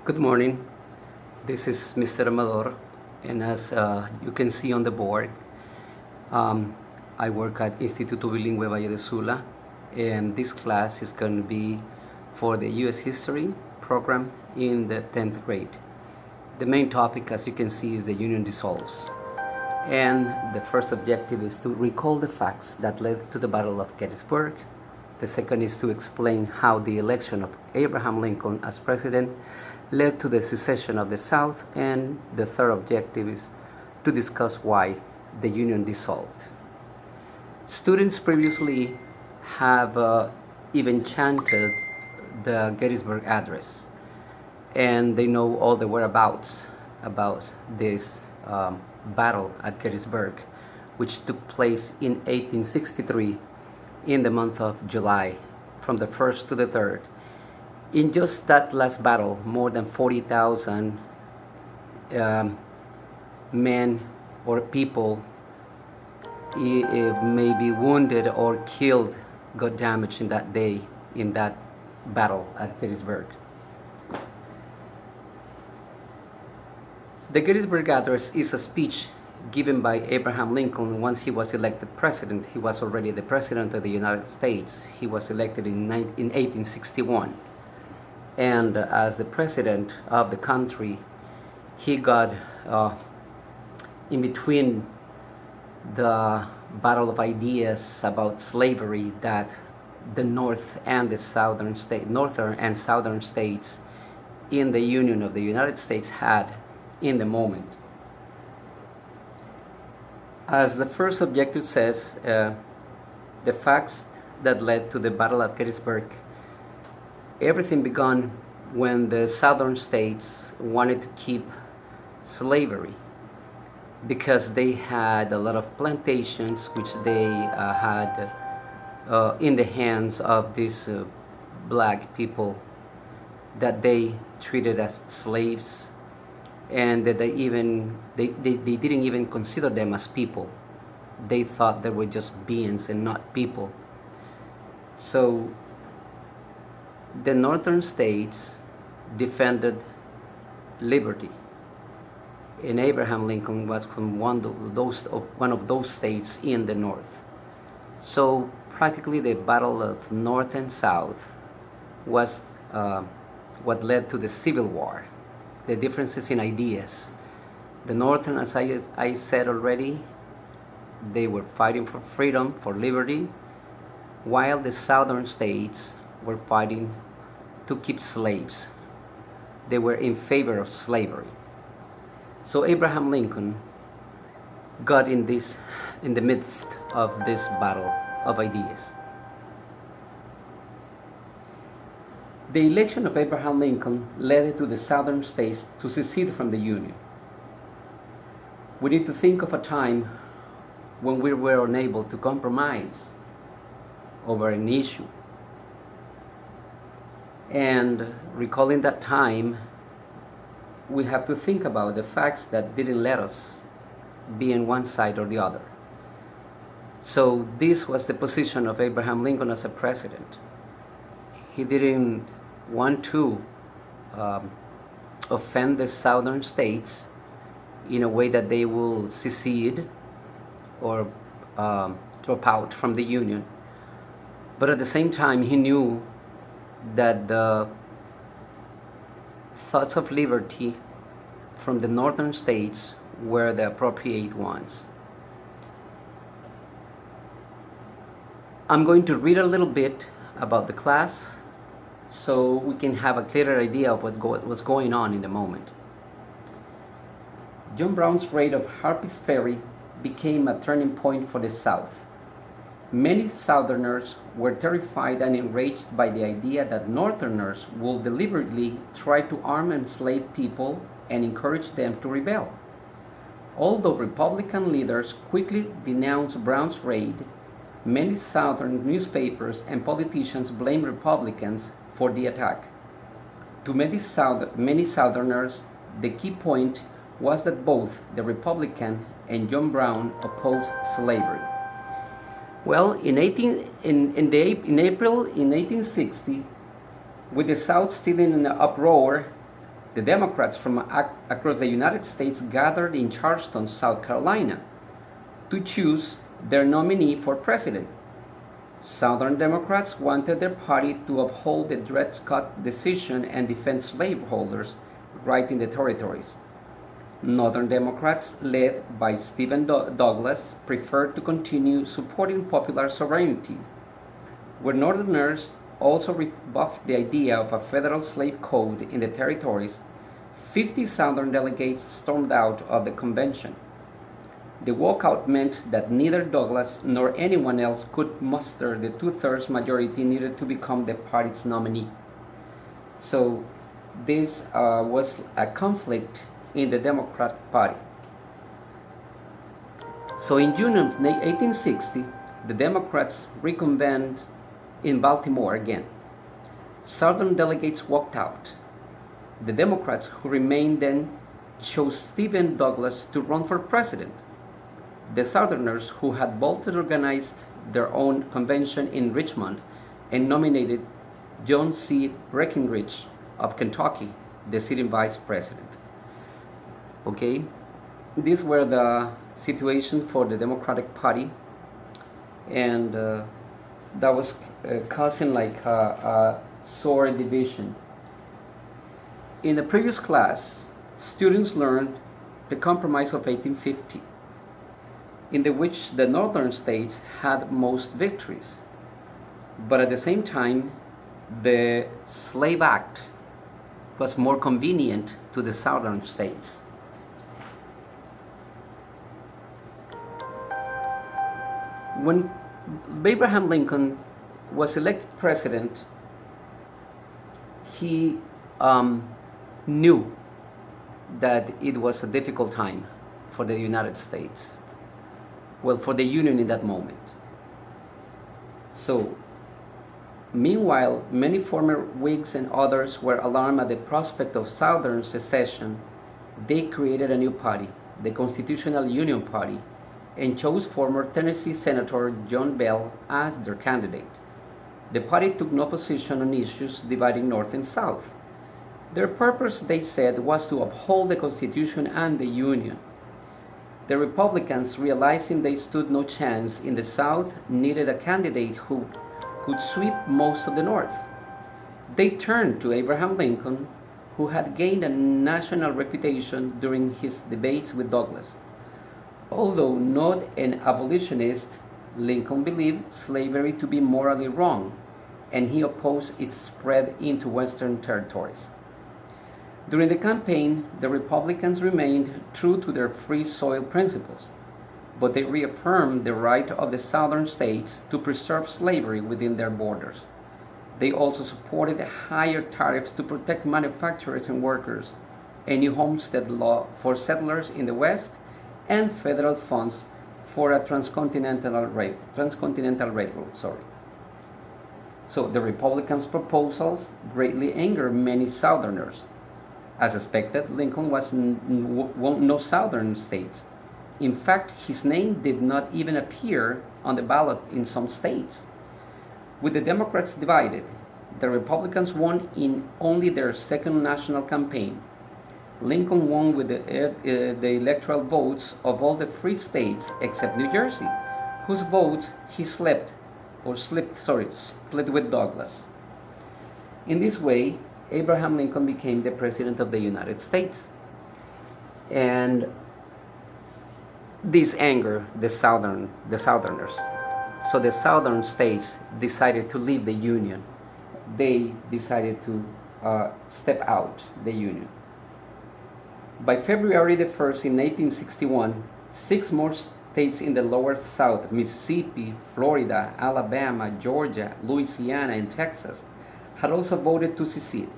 Good morning. This is Mr. Amador, and as you can see on the board, um, I work at Instituto Bilingüe Valle de Sula, and this class is going to be for the U.S. History program in the 10th grade. The main topic, as you can see, is the Union dissolves. And the first objective is to recall the facts that led to the Battle of Gettysburg. The second is to explain how the election of Abraham Lincoln as president led to the secession of the South, and the third objective is to discuss why the Union dissolved. Students previously have even chanted the Gettysburg Address, and they know all the whereabouts about this battle at Gettysburg, which took place in 1863 in the month of July, from the 1st to the 3rd. In just that last battle, more than 40,000 men or people may be wounded or killed, got damaged in that day, in that battle at Gettysburg. The Gettysburg Address is a speech given by Abraham Lincoln once he was elected president. He was already the president of the United States. He was elected in 1861. And as the president of the country, he got in between the battle of ideas about slavery that the North and the Southern state, northern and southern states in the Union of the United States had in the moment. As the first objective says, the facts that led to the battle at Gettysburg, everything began when the southern states wanted to keep slavery because they had a lot of plantations which they had in the hands of these black people that they treated as slaves, and that they didn't even consider them as people. They thought they were just beings and not people. So the northern states defended liberty, and Abraham Lincoln was from one of those states in the north. So practically the battle of North and South was what led to the Civil War. The differences in ideas. The northern, as I said already, they were fighting for freedom, for liberty, while the southern states were fighting to keep slaves. They were in favor of slavery. So Abraham Lincoln got in the midst of this battle of ideas. The election of Abraham Lincoln led to the southern states to secede from the Union. We need to think of a time when we were unable to compromise over an issue. And recalling that time, we have to think about the facts that didn't let us be on one side or the other. So this was the position of Abraham Lincoln as a president. He didn't want to offend the southern states in a way that they will secede or drop out from the Union. But at the same time, he knew that the thoughts of liberty from the northern states were the appropriate ones. I'm going to read a little bit about the class so we can have a clearer idea of what was going on in the moment. John Brown's raid of Harper's Ferry became a turning point for the South. Many Southerners were terrified and enraged by the idea that Northerners would deliberately try to arm enslaved people and encourage them to rebel. Although Republican leaders quickly denounced Brown's raid, many Southern newspapers and politicians blamed Republicans for the attack. To many Southerners, the key point was that both the Republican and John Brown opposed slavery. Well, in April in 1860, with the South still in an uproar, The Democrats from across the United States gathered in Charleston, South Carolina, to choose their nominee for president. Southern Democrats wanted their party to uphold the Dred Scott decision and defend slaveholders' rights in the territories. Northern Democrats, led by Stephen Douglas, preferred to continue supporting popular sovereignty. Where Northerners also rebuffed the idea of a federal slave code in the territories, 50 Southern delegates stormed out of the convention. The walkout meant that neither Douglas nor anyone else could muster the two-thirds majority needed to become the party's nominee. So this was a conflict in the Democratic Party. So in June of 1860, the Democrats reconvened in Baltimore again. Southern delegates walked out. The Democrats who remained then chose Stephen Douglas to run for president. The Southerners who had boldly organized their own convention in Richmond and nominated John C. Breckinridge of Kentucky, the sitting vice president. Okay, these were the situations for the Democratic Party, and that was causing like a sore division. In the previous class, students learned the Compromise of 1850, in which the northern states had most victories, but at the same time, the Slave Act was more convenient to the southern states. When Abraham Lincoln was elected president, he knew that it was a difficult time for the United States, well, for the Union in that moment. So, meanwhile, many former Whigs and others were alarmed at the prospect of Southern secession. They created a new party, the Constitutional Union Party, and chose former Tennessee Senator John Bell as their candidate. The party took no position on issues dividing North and South. Their purpose, they said, was to uphold the Constitution and the Union. The Republicans, realizing they stood no chance in the South, needed a candidate who could sweep most of the North. They turned to Abraham Lincoln, who had gained a national reputation during his debates with Douglas. Although not an abolitionist, Lincoln believed slavery to be morally wrong, and he opposed its spread into Western territories. During the campaign, the Republicans remained true to their free soil principles, but they reaffirmed the right of the Southern states to preserve slavery within their borders. They also supported higher tariffs to protect manufacturers and workers, a new homestead law for settlers in the West, and federal funds for a transcontinental railroad. So the Republicans' proposals greatly angered many Southerners. As expected, Lincoln won no Southern states. In fact, his name did not even appear on the ballot in some states. With the Democrats divided, the Republicans won in only their second national campaign. Lincoln won with the electoral votes of all the free states except New Jersey, whose votes he split with Douglas. In this way, Abraham Lincoln became the President of the United States. And this angered the Southerners. So the Southern states decided to leave the Union. They decided to step out the Union. By February the 1st in 1861, 6 more states in the lower South, Mississippi, Florida, Alabama, Georgia, Louisiana, and Texas, had also voted to secede.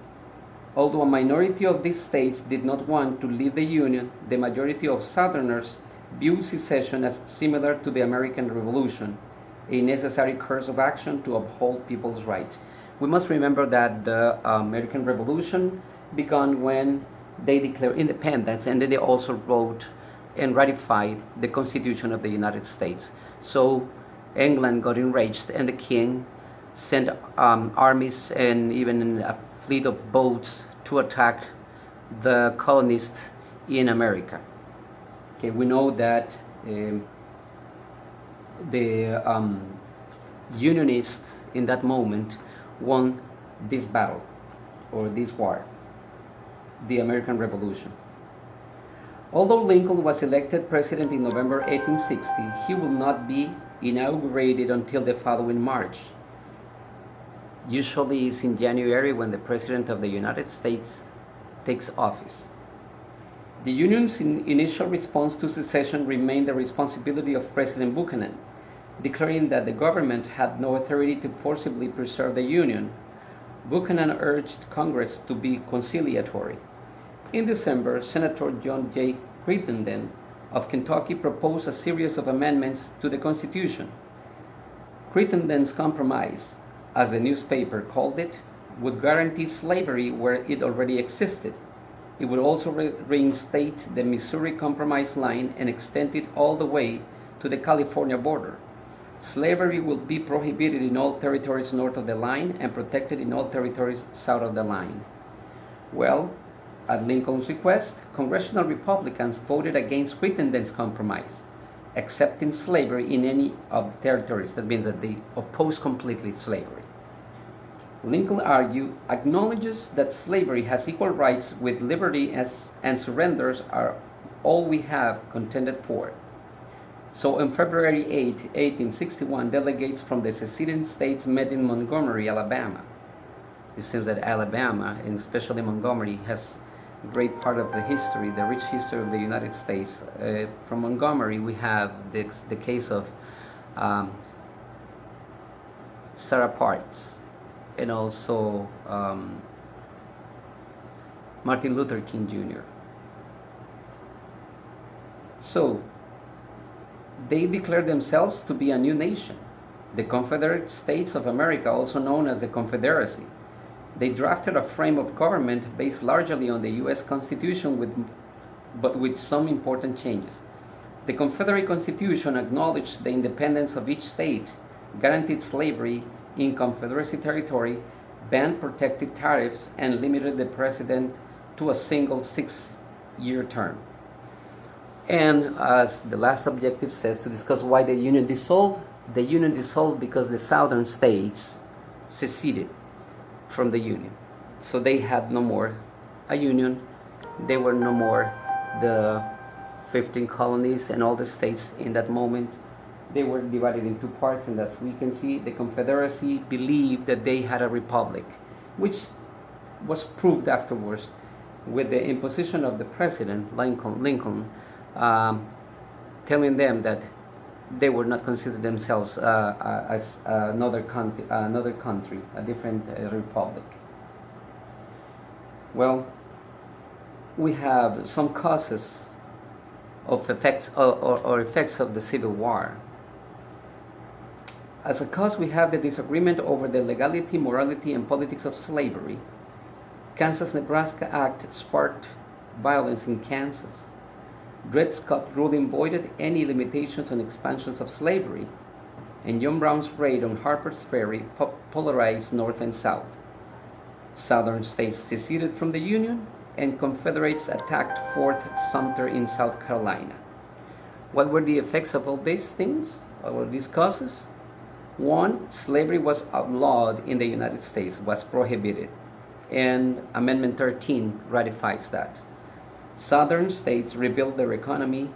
Although a minority of these states did not want to leave the Union, the majority of Southerners viewed secession as similar to the American Revolution, a necessary course of action to uphold people's rights. We must remember that the American Revolution began when they declared independence, and then they also wrote and ratified the Constitution of the United States. So England got enraged, and the king sent armies and even a fleet of boats to attack the colonists in America. Okay, we know that the Unionists in that moment won this battle or this war, the American Revolution. Although Lincoln was elected president in November 1860, he will not be inaugurated until the following March. Usually it's in January when the President of the United States takes office. The Union's initial response to secession remained the responsibility of President Buchanan, declaring that the government had no authority to forcibly preserve the Union. Buchanan urged Congress to be conciliatory. In December, Senator John J. Crittenden of Kentucky proposed a series of amendments to the Constitution. Crittenden's compromise, as the newspaper called it, would guarantee slavery where it already existed. It would also reinstate the Missouri Compromise line and extend it all the way to the California border. Slavery would be prohibited in all territories north of the line and protected in all territories south of the line. Well, at Lincoln's request, congressional Republicans voted against Crittenden's compromise, accepting slavery in any of the territories. That means that they opposed completely slavery. Lincoln argued, acknowledges that slavery has equal rights with liberty and surrenders are all we have contended for. So on February 8, 1861, delegates from the seceding states met in Montgomery, Alabama. It seems that Alabama, and especially Montgomery, has a great part of the history, the rich history of the United States. From Montgomery, we have the case of Sarah Parks, and also Martin Luther King Jr. So they declared themselves to be a new nation, the Confederate States of America, also known as the Confederacy. They drafted a frame of government based largely on the U.S. Constitution, but with some important changes. The Confederate Constitution acknowledged the independence of each state, guaranteed slavery in Confederacy territory, banned protective tariffs, and limited the president to a single 6-year term. And as the last objective says, to discuss why the Union dissolved. The Union dissolved because the southern states seceded from the Union. So they had no more a Union. They were no more the 15 colonies and all the states in that moment. They were divided into parts, and as we can see, the Confederacy believed that they had a republic, which was proved afterwards with the imposition of the president, Lincoln, telling them that they would not consider themselves as another country, a different republic. Well, we have some causes of effects or effects of the Civil War. As a cause, we have the disagreement over the legality, morality, and politics of slavery. Kansas-Nebraska Act sparked violence in Kansas. Dred Scott ruling voided any limitations on expansions of slavery, and John Brown's raid on Harper's Ferry polarized North and South. Southern states seceded from the Union, and Confederates attacked Fort Sumter in South Carolina. What were the effects of all these things, or these causes? One, slavery was outlawed in the United States, was prohibited, and Amendment 13 ratifies that. Southern states rebuilt their economy,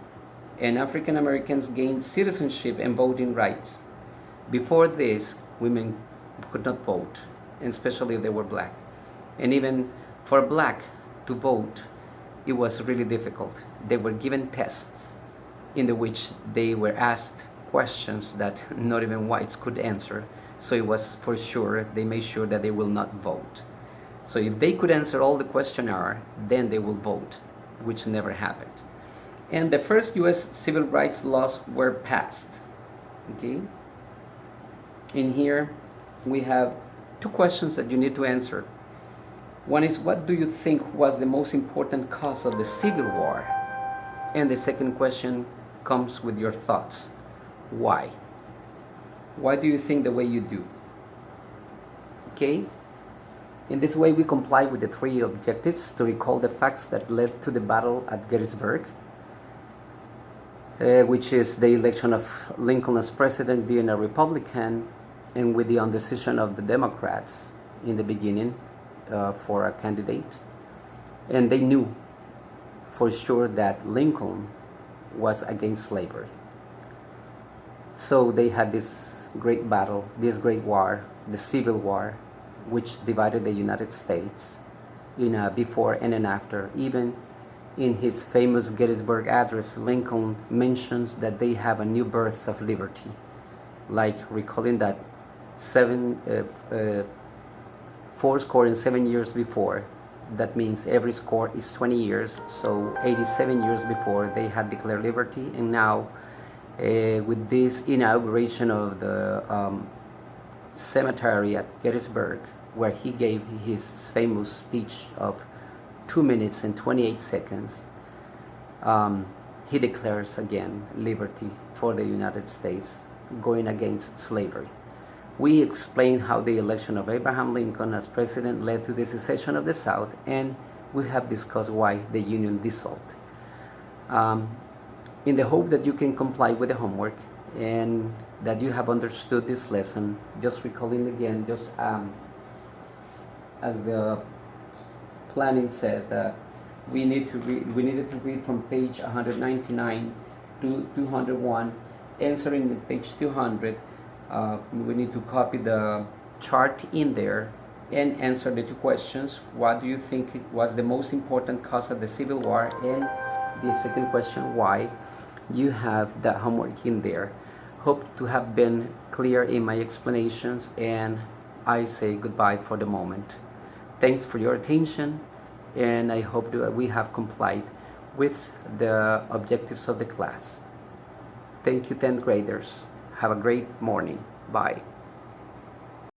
and African Americans gained citizenship and voting rights. Before this, women could not vote, and especially if they were black. And even for a black to vote, it was really difficult. They were given tests in which they were asked questions that not even whites could answer. So it was for sure, they made sure that they will not vote. So if they could answer all the questionnaire, then they will vote, which never happened. And the first U.S. civil rights laws were passed. Okay? In here, we have two questions that you need to answer. One is, what do you think was the most important cause of the Civil War? And the second question comes with your thoughts. Why? Why do you think the way you do? Okay? In this way, we comply with the three objectives: to recall the facts that led to the battle at Gettysburg, which is the election of Lincoln as president being a Republican, and with the indecision of the Democrats in the beginning for a candidate. And they knew for sure that Lincoln was against slavery. So they had this great battle, this great war, the Civil War, which divided the United States in a before and an after. Even in his famous Gettysburg Address, Lincoln mentions that they have a new birth of liberty, like recalling that 7 years before. That means every score is 20 years, so 87 years before they had declared liberty. And now with this inauguration of the cemetery at Gettysburg, where he gave his famous speech of 2 minutes and 28 seconds, he declares again liberty for the United States, going against slavery. We explained how the election of Abraham Lincoln as president led to the secession of the South, and we have discussed why the Union dissolved. In the hope that you can comply with the homework and that you have understood this lesson, just recalling again, just as the planning says, that we needed to read from page 199 to 201, answering page 200. We need to copy the chart in there and answer the two questions. What do you think was the most important cause of the Civil War? And the second question, why? You have that homework in there. Hope to have been clear in my explanations, and I say goodbye for the moment. Thanks for your attention, and I hope that we have complied with the objectives of the class. Thank you, 10th graders. Have a great morning. Bye.